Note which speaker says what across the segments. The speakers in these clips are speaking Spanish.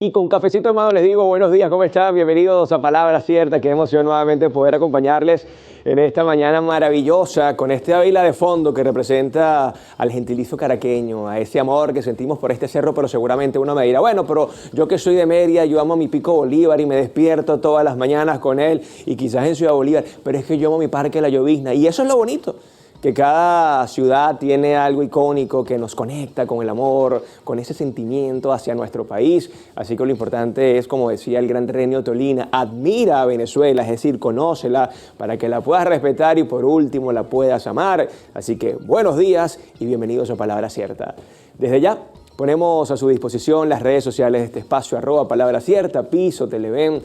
Speaker 1: Y con cafecito en mano les digo buenos días, ¿cómo están? Bienvenidos a Palabra Cierta. Qué emoción nuevamente poder acompañarles en esta mañana maravillosa con este Ávila de fondo que representa al gentilicio caraqueño, a ese amor que sentimos por este cerro, pero seguramente uno me dirá, bueno, pero yo que soy de Mérida, yo amo mi Pico Bolívar y me despierto todas las mañanas con él y quizás en Ciudad Bolívar, pero es que yo amo mi Parque La Llovizna y eso es lo bonito. Que cada ciudad tiene algo icónico que nos conecta con el amor, con ese sentimiento hacia nuestro país. Así que lo importante es, como decía el gran Renio Tolina, admira a Venezuela, es decir, conócela para que la puedas respetar y por último la puedas amar. Así que buenos días y bienvenidos a Palabra Cierta. Desde ya ponemos a su disposición las redes sociales de este espacio, @Palabra Cierta, Piso, Televen,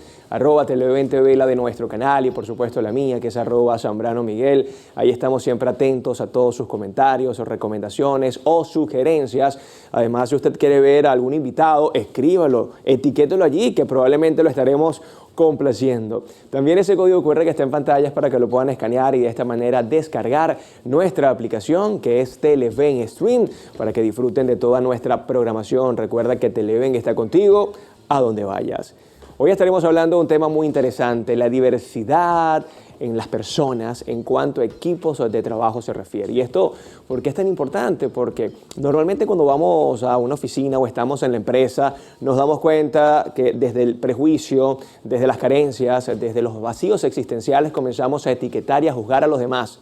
Speaker 1: @Televen TV, la de nuestro canal y por supuesto la mía, que es @Zambrano Miguel. Ahí estamos siempre atentos a todos sus comentarios o recomendaciones o sugerencias. Además, si usted quiere ver a algún invitado, escríbalo, etiquételo allí, que probablemente lo estaremos complaciendo. También ese código QR que está en pantalla es para que lo puedan escanear y de esta manera descargar nuestra aplicación que es Televen Stream para que disfruten de toda nuestra programación. Recuerda que Televen está contigo a donde vayas. Hoy estaremos hablando de un tema muy interesante, la diversidad en las personas en cuanto a equipos de trabajo se refiere. ¿Y esto por qué es tan importante? Porque normalmente cuando vamos a una oficina o estamos en la empresa, nos damos cuenta que desde el prejuicio, desde las carencias, desde los vacíos existenciales comenzamos a etiquetar y a juzgar a los demás.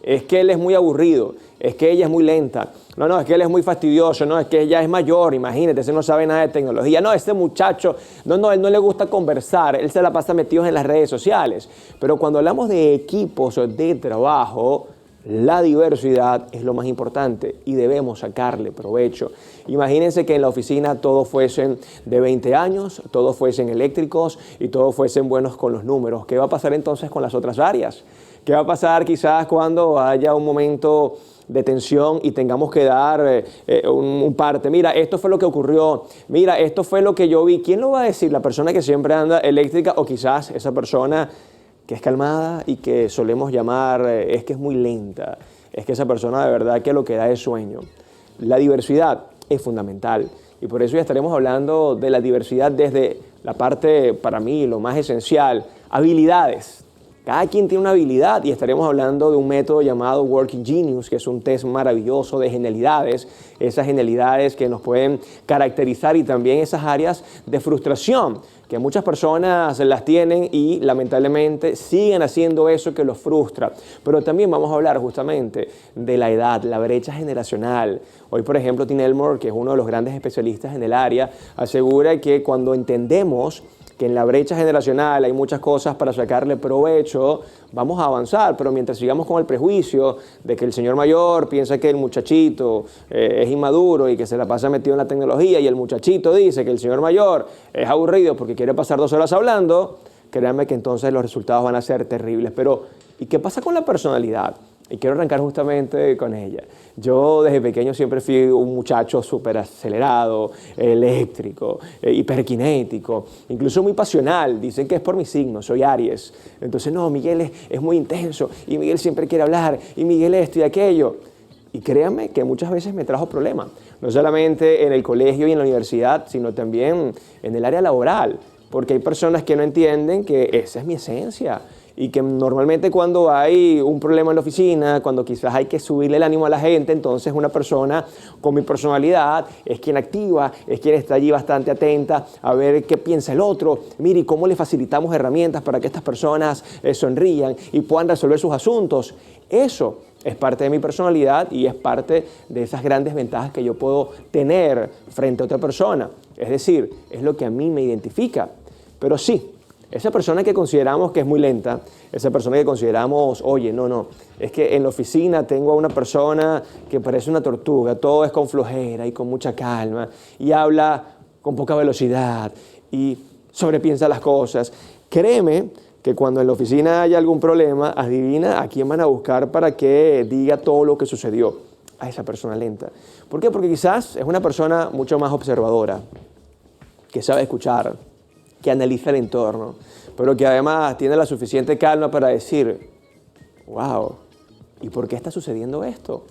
Speaker 1: Es que él es muy aburrido, es que ella es muy lenta, no, es que él es muy fastidioso, no, es que ella es mayor, imagínate, ese no sabe nada de tecnología, no, este muchacho, él no le gusta conversar, él se la pasa metido en las redes sociales. Pero cuando hablamos de equipos de trabajo, la diversidad es lo más importante y debemos sacarle provecho. Imagínense que en la oficina todos fuesen de 20 años, todos fuesen eléctricos y todos fuesen buenos con los números. ¿Qué va a pasar entonces con las otras áreas? ¿Qué va a pasar quizás cuando haya un momento de tensión y tengamos que dar un parte? Mira, esto fue lo que ocurrió. Mira, esto fue lo que yo vi. ¿Quién lo va a decir? ¿La persona que siempre anda eléctrica o quizás esa persona que es calmada y que solemos llamar es que es muy lenta? Es que esa persona de verdad que lo que da es sueño. La diversidad es fundamental y por eso ya estaremos hablando de la diversidad desde la parte, para mí, lo más esencial, habilidades. Cada quien tiene una habilidad y estaremos hablando de un método llamado Working Genius, que es un test maravilloso de genialidades, esas genialidades que nos pueden caracterizar y también esas áreas de frustración que muchas personas las tienen y lamentablemente siguen haciendo eso que los frustra. Pero también vamos a hablar justamente de la edad, la brecha generacional. Hoy, por ejemplo, Tim Elmore, que es uno de los grandes especialistas en el área, asegura que cuando entendemos que en la brecha generacional hay muchas cosas para sacarle provecho, vamos a avanzar, pero mientras sigamos con el prejuicio de que el señor mayor piensa que el muchachito es inmaduro y que se la pasa metido en la tecnología y el muchachito dice que el señor mayor es aburrido porque quiere pasar 2 horas hablando, créanme que entonces los resultados van a ser terribles. Pero, ¿y qué pasa con la personalidad? Y quiero arrancar justamente con ella. Yo desde pequeño siempre fui un muchacho súper acelerado, eléctrico, hiperkinético, incluso muy pasional. Dicen que es por mi signo, soy Aries. Entonces, no, Miguel es muy intenso y Miguel siempre quiere hablar y Miguel esto y aquello. Y créanme que muchas veces me trajo problemas, no solamente en el colegio y en la universidad, sino también en el área laboral, porque hay personas que no entienden que esa es mi esencia. Y que normalmente cuando hay un problema en la oficina, cuando quizás hay que subirle el ánimo a la gente, entonces una persona con mi personalidad es quien activa, es quien está allí bastante atenta a ver qué piensa el otro. Mire, ¿y cómo le facilitamos herramientas para que estas personas sonrían y puedan resolver sus asuntos? Eso es parte de mi personalidad y es parte de esas grandes ventajas que yo puedo tener frente a otra persona. Es decir, es lo que a mí me identifica. Pero sí, esa persona que consideramos que es muy lenta, esa persona que consideramos, oye, no, es que en la oficina tengo a una persona que parece una tortuga, todo es con flojera y con mucha calma, y habla con poca velocidad y sobrepiensa las cosas. Créeme que cuando en la oficina haya algún problema, adivina a quién van a buscar para que diga todo lo que sucedió. A esa persona lenta. ¿Por qué? Porque quizás es una persona mucho más observadora, que sabe escuchar, que analiza el entorno, pero que además tiene la suficiente calma para decir, wow, ¿y por qué está sucediendo esto?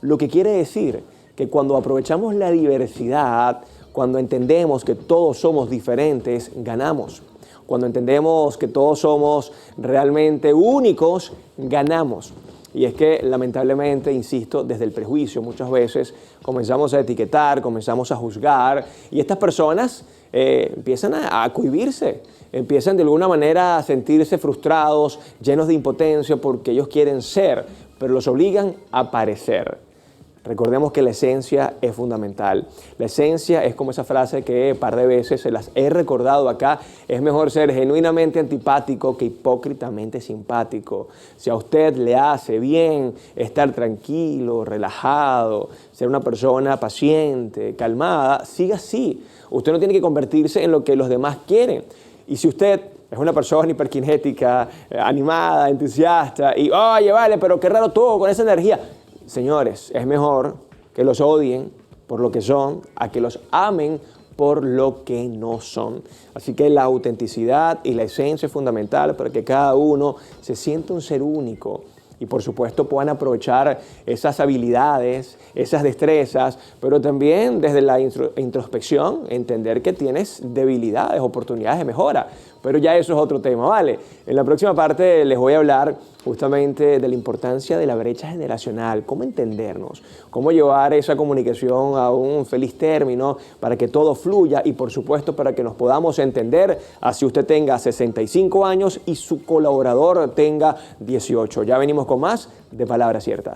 Speaker 1: Lo que quiere decir que cuando aprovechamos la diversidad, Cuando entendemos que todos somos diferentes, ganamos. Cuando entendemos que todos somos realmente únicos, ganamos. Y es que lamentablemente, insisto, desde el prejuicio muchas veces comenzamos a etiquetar, comenzamos a juzgar y estas personas empiezan a cohibirse, empiezan de alguna manera a sentirse frustrados, llenos de impotencia porque ellos quieren ser, pero los obligan a parecer. Recordemos que la esencia es fundamental. La esencia es como esa frase que un par de veces se las he recordado acá. Es mejor ser genuinamente antipático que hipócritamente simpático. Si a usted le hace bien estar tranquilo, relajado, ser una persona paciente, calmada, siga así. Usted no tiene que convertirse en lo que los demás quieren. Y si usted es una persona hiperkinética, animada, entusiasta, y oye, vale, pero qué raro todo con esa energía. Señores, es mejor que los odien por lo que son a que los amen por lo que no son. Así que la autenticidad y la esencia es fundamental para que cada uno se sienta un ser único y por supuesto puedan aprovechar esas habilidades, esas destrezas, pero también desde la introspección entender que tienes debilidades, oportunidades de mejora. Pero ya eso es otro tema, ¿vale? En la próxima parte les voy a hablar justamente de la importancia de la brecha generacional, cómo entendernos, cómo llevar esa comunicación a un feliz término para que todo fluya y por supuesto para que nos podamos entender, así usted tenga 65 años y su colaborador tenga 18. Ya venimos con más de Palabra Cierta.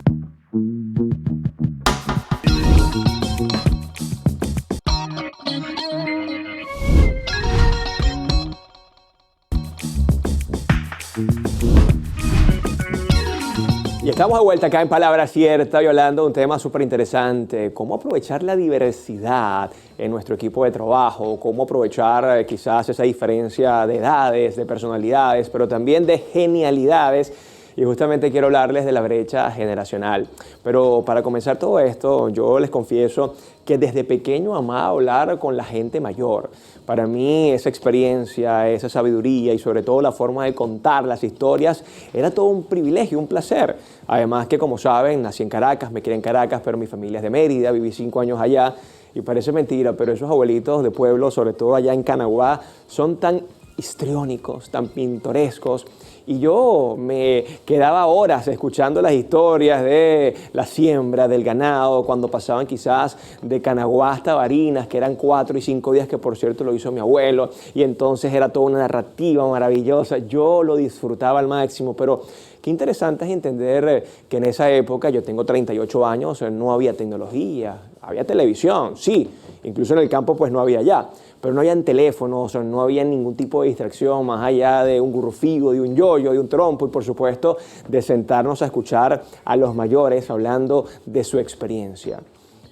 Speaker 1: Y estamos de vuelta acá en Palabra Cierta y hablando de un tema súper interesante, cómo aprovechar la diversidad en nuestro equipo de trabajo, cómo aprovechar quizás esa diferencia de edades, de personalidades, pero también de genialidades. Y justamente quiero hablarles de la brecha generacional. Pero para comenzar todo esto, yo les confieso que desde pequeño amaba hablar con la gente mayor. Para mí esa experiencia, esa sabiduría y sobre todo la forma de contar las historias era todo un privilegio, un placer. Además que como saben, nací en Caracas, me crié en Caracas, pero mi familia es de Mérida, viví 5 años allá. Y parece mentira, pero esos abuelitos de pueblo, sobre todo allá en Canaguá, son tan histriónicos, tan pintorescos. Y yo me quedaba horas escuchando las historias de la siembra del ganado, cuando pasaban quizás de Canaguá hasta Barinas, que eran 4 y 5 días, que por cierto lo hizo mi abuelo, y entonces era toda una narrativa maravillosa. Yo lo disfrutaba al máximo, pero qué interesante es entender que en esa época, yo tengo 38 años, no había tecnología, había televisión, sí, incluso en el campo pues no había ya. Pero no habían teléfonos, no había ningún tipo de distracción más allá de un gurrufigo, de un yoyo, de un trompo y por supuesto de sentarnos a escuchar a los mayores hablando de su experiencia.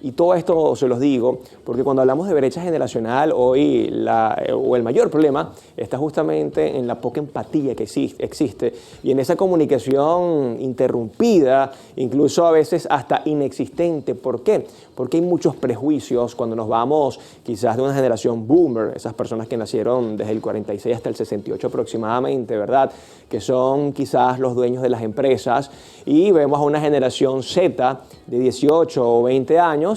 Speaker 1: Y todo esto se los digo porque cuando hablamos de brecha generacional, hoy el mayor problema está justamente en la poca empatía que existe y en esa comunicación interrumpida, incluso a veces hasta inexistente. ¿Por qué? Porque hay muchos prejuicios cuando nos vamos quizás de una generación boomer, esas personas que nacieron desde el 46 hasta el 68 aproximadamente, ¿verdad? Que son quizás los dueños de las empresas y vemos a una generación Z de 18 o 20 años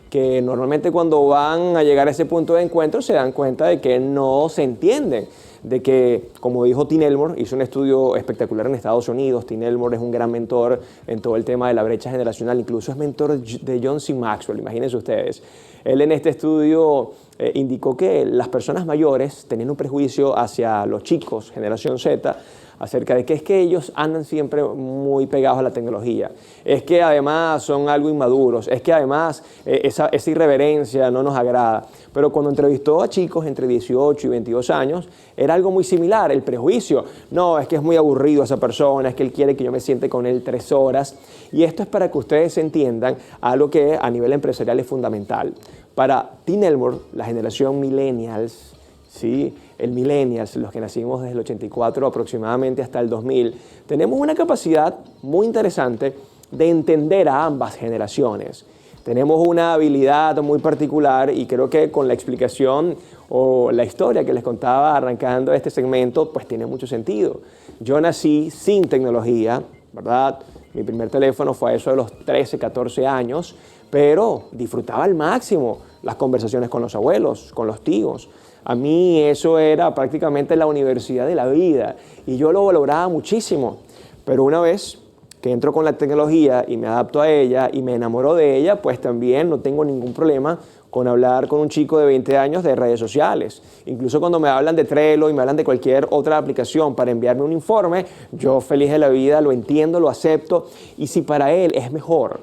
Speaker 1: que normalmente cuando van a llegar a ese punto de encuentro se dan cuenta de que no se entienden, de que, como dijo Tim Elmore, hizo un estudio espectacular en Estados Unidos. Tim Elmore es un gran mentor en todo el tema de la brecha generacional, incluso es mentor de John C. Maxwell, imagínense ustedes. Él en este estudio indicó que las personas mayores tenían un prejuicio hacia los chicos, generación Z, acerca de que es que ellos andan siempre muy pegados a la tecnología, es que además son algo inmaduros, es que además esa irreverencia no nos agrada. Pero cuando entrevistó a chicos entre 18 y 22 años, era algo muy similar, el prejuicio. No, es que es muy aburrido esa persona, es que él quiere que yo me siente con él 3 horas. Y esto es para que ustedes entiendan algo que a nivel empresarial es fundamental. Para Tim Elmore, la generación millennials, ¿sí? El millennials, los que nacimos desde el 84 aproximadamente hasta el 2000, tenemos una capacidad muy interesante de entender a ambas generaciones. Tenemos una habilidad muy particular y creo que con la explicación o la historia que les contaba arrancando este segmento, pues tiene mucho sentido. Yo nací sin tecnología, ¿verdad? Mi primer teléfono fue a eso de los 13, 14 años, pero disfrutaba al máximo las conversaciones con los abuelos, con los tíos. A mí eso era prácticamente la universidad de la vida y yo lo valoraba muchísimo. Pero una vez que entro con la tecnología y me adapto a ella y me enamoro de ella, pues también no tengo ningún problema con hablar con un chico de 20 años de redes sociales. Incluso cuando me hablan de Trello y me hablan de cualquier otra aplicación para enviarme un informe, yo feliz de la vida lo entiendo, lo acepto. Y si para él es mejor,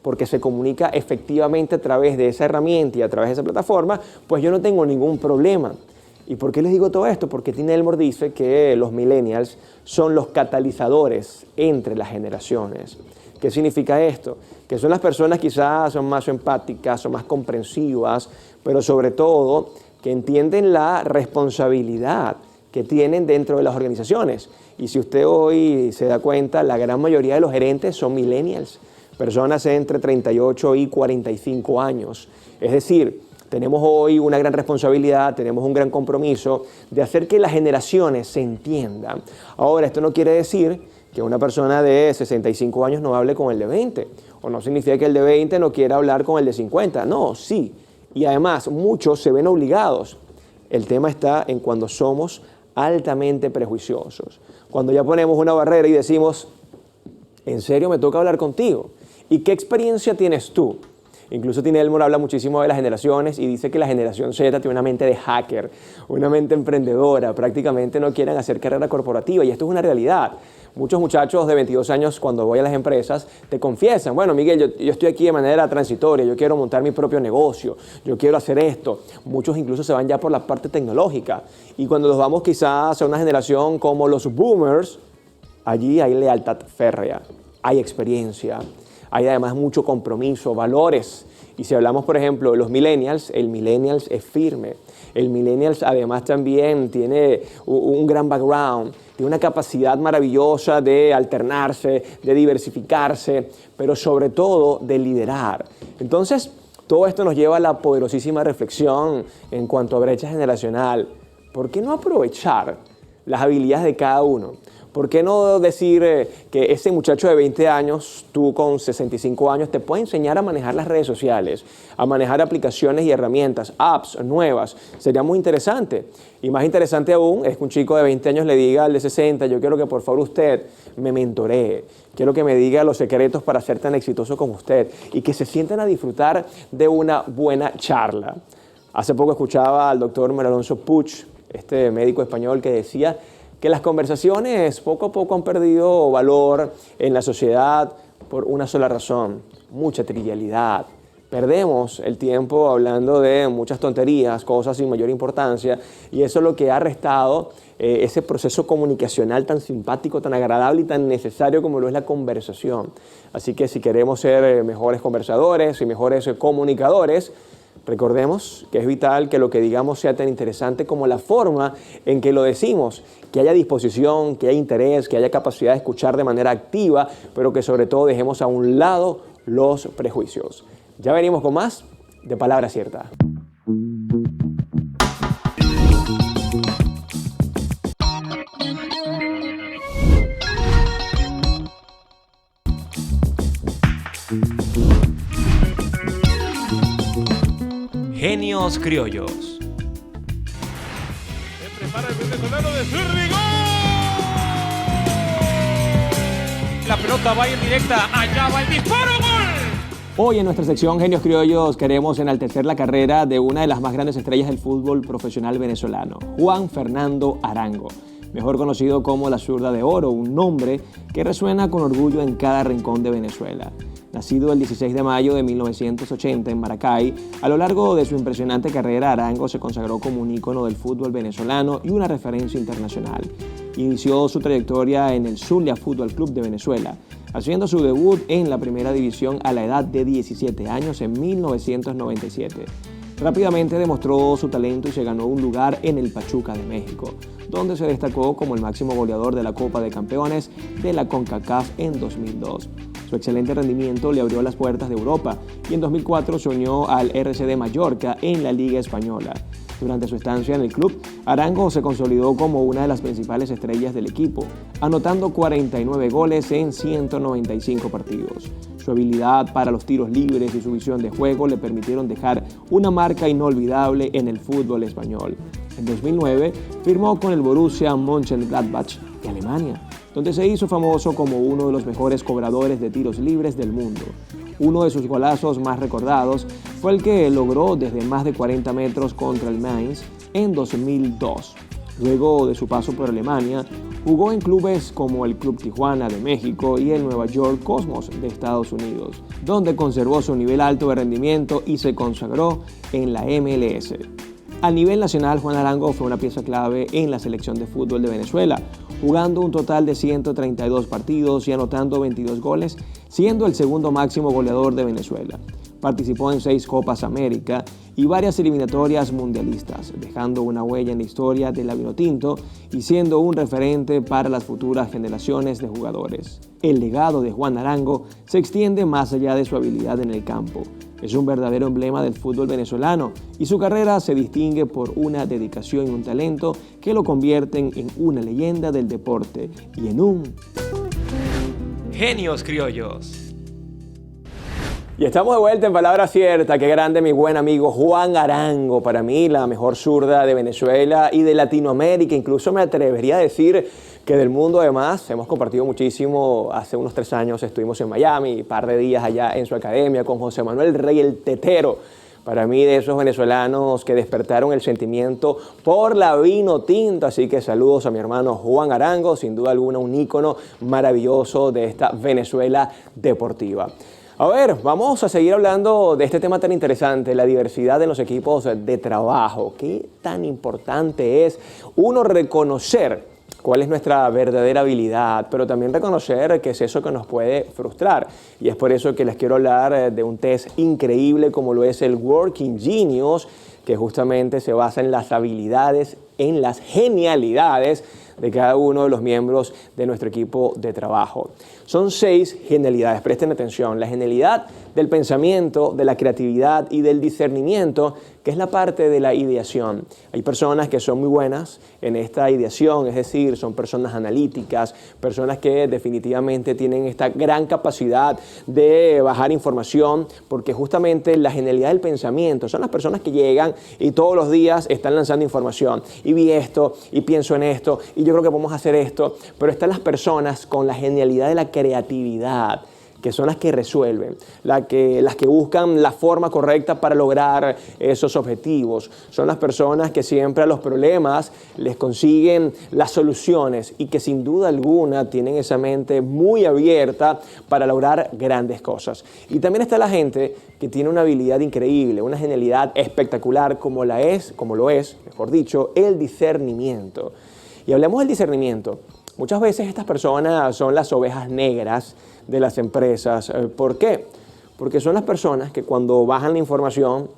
Speaker 1: porque se comunica efectivamente a través de esa herramienta y a través de esa plataforma, pues yo no tengo ningún problema. ¿Y por qué les digo todo esto? Porque Tim Elmore dice que los millennials son los catalizadores entre las generaciones. ¿Qué significa esto? Que son las personas quizás son más empáticas, son más comprensivas, pero sobre todo que entienden la responsabilidad que tienen dentro de las organizaciones. Y si usted hoy se da cuenta, la gran mayoría de los gerentes son millennials, personas entre 38 y 45 años. Es decir, tenemos hoy una gran responsabilidad, tenemos un gran compromiso de hacer que las generaciones se entiendan. Ahora, esto no quiere decir que una persona de 65 años no hable con el de 20, o no significa que el de 20 no quiera hablar con el de 50. No, sí. Y además, muchos se ven obligados. El tema está en cuando somos altamente prejuiciosos. Cuando ya ponemos una barrera y decimos, ¿en serio me toca hablar contigo? ¿Y qué experiencia tienes tú? Incluso Tim Elmore habla muchísimo de las generaciones y dice que la generación Z tiene una mente de hacker, una mente emprendedora, prácticamente no quieren hacer carrera corporativa y esto es una realidad. Muchos muchachos de 22 años cuando voy a las empresas te confiesan, bueno Miguel, yo estoy aquí de manera transitoria, yo quiero montar mi propio negocio, yo quiero hacer esto. Muchos incluso se van ya por la parte tecnológica y cuando nos vamos quizás a una generación como los boomers, allí hay lealtad férrea, hay experiencia. Hay además mucho compromiso, valores. Y si hablamos, por ejemplo, de los millennials, el millennials es firme. El millennials además también tiene un gran background, tiene una capacidad maravillosa de alternarse, de diversificarse, pero sobre todo de liderar. Entonces, todo esto nos lleva a la poderosísima reflexión en cuanto a brecha generacional. ¿Por qué no aprovechar las habilidades de cada uno? ¿Por qué no decir que ese muchacho de 20 años, tú con 65 años, te puede enseñar a manejar las redes sociales, a manejar aplicaciones y herramientas, apps nuevas? Sería muy interesante. Y más interesante aún es que un chico de 20 años le diga al de 60, yo quiero que por favor usted me mentoree, quiero que me diga los secretos para ser tan exitoso como usted y que se sientan a disfrutar de una buena charla. Hace poco escuchaba al doctor Manuel Alonso Puig, este médico español, que decía que las conversaciones poco a poco han perdido valor en la sociedad por una sola razón, mucha trivialidad. Perdemos el tiempo hablando de muchas tonterías, cosas sin mayor importancia, y eso es lo que ha restado ese proceso comunicacional tan simpático, tan agradable y tan necesario como lo es la conversación. Así que si queremos ser mejores conversadores y mejores comunicadores, recordemos que es vital que lo que digamos sea tan interesante como la forma en que lo decimos, que haya disposición, que haya interés, que haya capacidad de escuchar de manera activa, pero que sobre todo dejemos a un lado los prejuicios. Ya venimos con más de Palabra Cierta.
Speaker 2: Genios Criollos.
Speaker 3: Se prepara el venezolano de Zurrigo. La pelota va en directa. Allá va el disparo. ¡Gol!
Speaker 1: Hoy en nuestra sección Genios Criollos queremos enaltecer la carrera de una de las más grandes estrellas del fútbol profesional venezolano, Juan Fernando Arango, mejor conocido como la Zurda de Oro, un nombre que resuena con orgullo en cada rincón de Venezuela. Nacido el 16 de mayo de 1980 en Maracay, a lo largo de su impresionante carrera, Arango se consagró como un ícono del fútbol venezolano y una referencia internacional. Inició su trayectoria en el Zulia Fútbol Club de Venezuela, haciendo su debut en la primera división a la edad de 17 años en 1997. Rápidamente demostró su talento y se ganó un lugar en el Pachuca de México, donde se destacó como el máximo goleador de la Copa de Campeones de la CONCACAF en 2002. Su excelente rendimiento le abrió las puertas de Europa y en 2004 se unió al RC de Mallorca en la Liga Española. Durante su estancia en el club, Arango se consolidó como una de las principales estrellas del equipo, anotando 49 goles en 195 partidos. Su habilidad para los tiros libres y su visión de juego le permitieron dejar una marca inolvidable en el fútbol español. En 2009 firmó con el Borussia Mönchengladbach de Alemania, donde se hizo famoso como uno de los mejores cobradores de tiros libres del mundo. Uno de sus golazos más recordados fue el que logró desde más de 40 metros contra el Mainz en 2002. Luego de su paso por Alemania, jugó en clubes como el Club Tijuana de México y el Nueva York Cosmos de Estados Unidos, donde conservó su nivel alto de rendimiento y se consagró en la MLS. A nivel nacional, Juan Arango fue una pieza clave en la selección de fútbol de Venezuela, jugando un total de 132 partidos y anotando 22 goles, siendo el segundo máximo goleador de Venezuela. Participó en 6 Copas América y varias eliminatorias mundialistas, dejando una huella en la historia de la Vinotinto y siendo un referente para las futuras generaciones de jugadores. El legado de Juan Arango se extiende más allá de su habilidad en el campo. Es un verdadero emblema del fútbol venezolano y su carrera se distingue por una dedicación y un talento que lo convierten en una leyenda del deporte y en un
Speaker 2: Genios criollos.
Speaker 1: Y estamos de vuelta en Palabra Cierta. Qué grande mi buen amigo Juan Arango. Para mí la mejor zurda de Venezuela y de Latinoamérica. Incluso me atrevería a decir que del mundo además. Hemos compartido muchísimo. Hace unos 3 años estuvimos en Miami, un par de días allá en su academia con José Manuel Rey, el tetero. Para mí de esos venezolanos que despertaron el sentimiento por la Vinotinto. Así que saludos a mi hermano Juan Arango. Sin duda alguna un ícono maravilloso de esta Venezuela deportiva. A ver, vamos a seguir hablando de este tema tan interesante, la diversidad en los equipos de trabajo. Qué tan importante es uno reconocer cuál es nuestra verdadera habilidad, pero también reconocer qué es eso que nos puede frustrar. Y es por eso que les quiero hablar de un test increíble como lo es el Working Genius, que justamente se basa en las habilidades, en las genialidades de cada uno de los miembros de nuestro equipo de trabajo. Son 6 genialidades, presten atención. La genialidad del pensamiento, de la creatividad y del discernimiento, que es la parte de la ideación. Hay personas que son muy buenas en esta ideación, es decir, son personas analíticas, personas que definitivamente tienen esta gran capacidad de bajar información, porque justamente la genialidad del pensamiento son las personas que llegan y todos los días están lanzando información. Y vi esto, y pienso en esto, y yo creo que podemos hacer esto, pero están las personas con la genialidad de la creatividad, que son las que resuelven, las que buscan la forma correcta para lograr esos objetivos. Son las personas que siempre a los problemas les consiguen las soluciones y que sin duda alguna tienen esa mente muy abierta para lograr grandes cosas. Y también está la gente que tiene una habilidad increíble, una genialidad espectacular como lo es, mejor dicho, el discernimiento. Y hablemos del discernimiento. Muchas veces estas personas son las ovejas negras de las empresas. ¿Por qué? Porque son las personas que cuando bajan la información,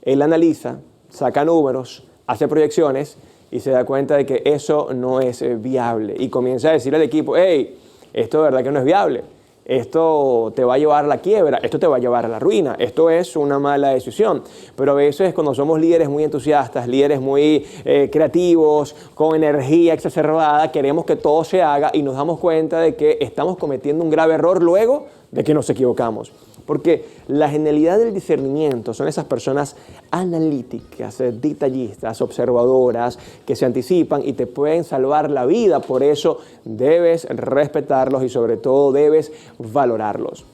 Speaker 1: él analiza, saca números, hace proyecciones y se da cuenta de que eso no es viable. Y comienza a decirle al equipo, hey, esto de verdad que no es viable. Esto te va a llevar a la quiebra, esto te va a llevar a la ruina, esto es una mala decisión. Pero a veces cuando somos líderes muy entusiastas, líderes muy creativos, con energía exacerbada, queremos que todo se haga y nos damos cuenta de que estamos cometiendo un grave error luego de que nos equivocamos. Porque la genialidad del discernimiento son esas personas analíticas, detallistas, observadoras, que se anticipan y te pueden salvar la vida. Por eso debes respetarlos y sobre todo debes valorarlos.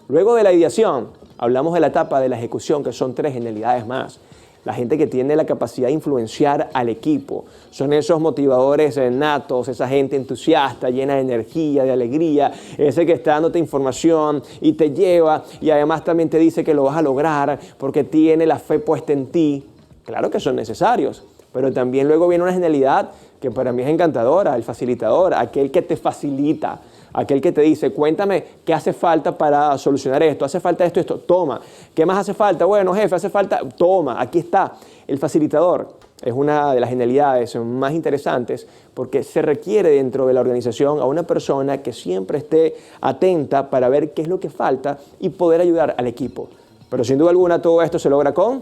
Speaker 1: Luego de la ideación, hablamos de la etapa de la ejecución, que son 3 genialidades más. La gente que tiene la capacidad de influenciar al equipo. Son esos motivadores natos, esa gente entusiasta, llena de energía, de alegría, ese que está dándote información y te lleva y además también te dice que lo vas a lograr porque tiene la fe puesta en ti. Claro que son necesarios, pero también luego viene una genialidad que para mí es encantadora, el facilitador, aquel que te facilita. Aquel que te dice, cuéntame qué hace falta para solucionar esto, hace falta esto, toma. ¿Qué más hace falta? Bueno, jefe, hace falta, toma, aquí está. El facilitador es una de las genialidades más interesantes porque se requiere dentro de la organización a una persona que siempre esté atenta para ver qué es lo que falta y poder ayudar al equipo. Pero sin duda alguna todo esto se logra con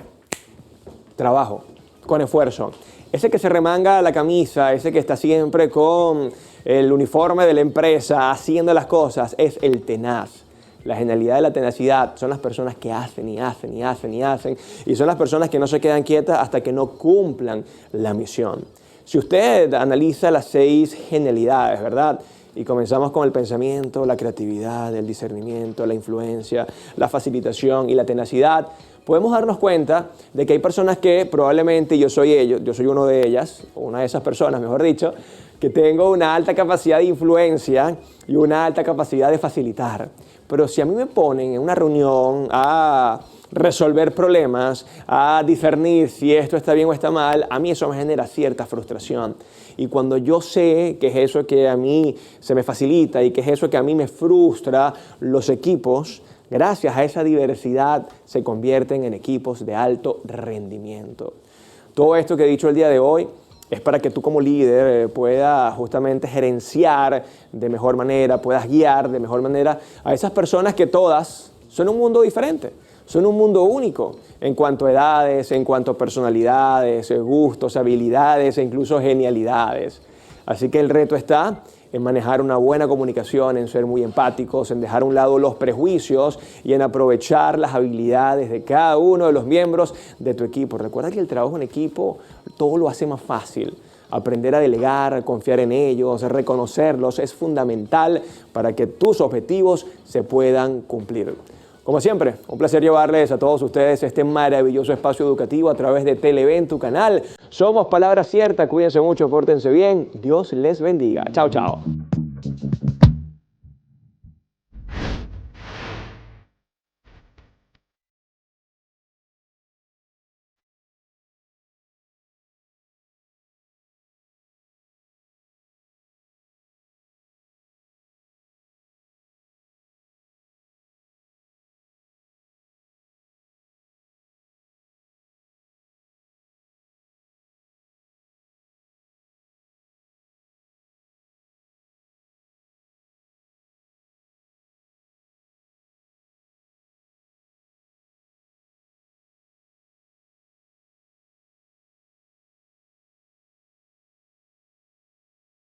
Speaker 1: trabajo, con esfuerzo. Ese que se remanga la camisa, ese que está siempre con el uniforme de la empresa, haciendo las cosas, es el tenaz. la genialidad y la tenacidad son las personas que hacen y hacen y hacen y hacen, y son las personas que no se quedan quietas hasta que no cumplan la misión. Si usted analiza las 6 genialidades, ¿verdad? Y comenzamos con el pensamiento, la creatividad, el discernimiento, la influencia, la facilitación y la tenacidad, podemos darnos cuenta de que hay personas que probablemente yo soy uno de ellas, o una de esas personas, mejor dicho, que tengo una alta capacidad de influencia y una alta capacidad de facilitar. Pero si a mí me ponen en una reunión a resolver problemas, a discernir si esto está bien o está mal, a mí eso me genera cierta frustración. Y cuando yo sé que es eso que a mí se me facilita y que es eso que a mí me frustra, los equipos, gracias a esa diversidad, se convierten en equipos de alto rendimiento. Todo esto que he dicho el día de hoy es para que tú como líder puedas justamente gerenciar de mejor manera, puedas guiar de mejor manera a esas personas que todas son un mundo diferente, son un mundo único en cuanto a edades, en cuanto a personalidades, gustos, habilidades e incluso genialidades. Así que el reto está en manejar una buena comunicación, en ser muy empáticos, en dejar a un lado los prejuicios y en aprovechar las habilidades de cada uno de los miembros de tu equipo. Recuerda que el trabajo en equipo todo lo hace más fácil. Aprender a delegar, a confiar en ellos, a reconocerlos es fundamental para que tus objetivos se puedan cumplir. Como siempre, un placer llevarles a todos ustedes este maravilloso espacio educativo a través de Televen, tu canal. Somos Palabra Cierta, cuídense mucho, pórtense bien, Dios les bendiga. Chao, chao.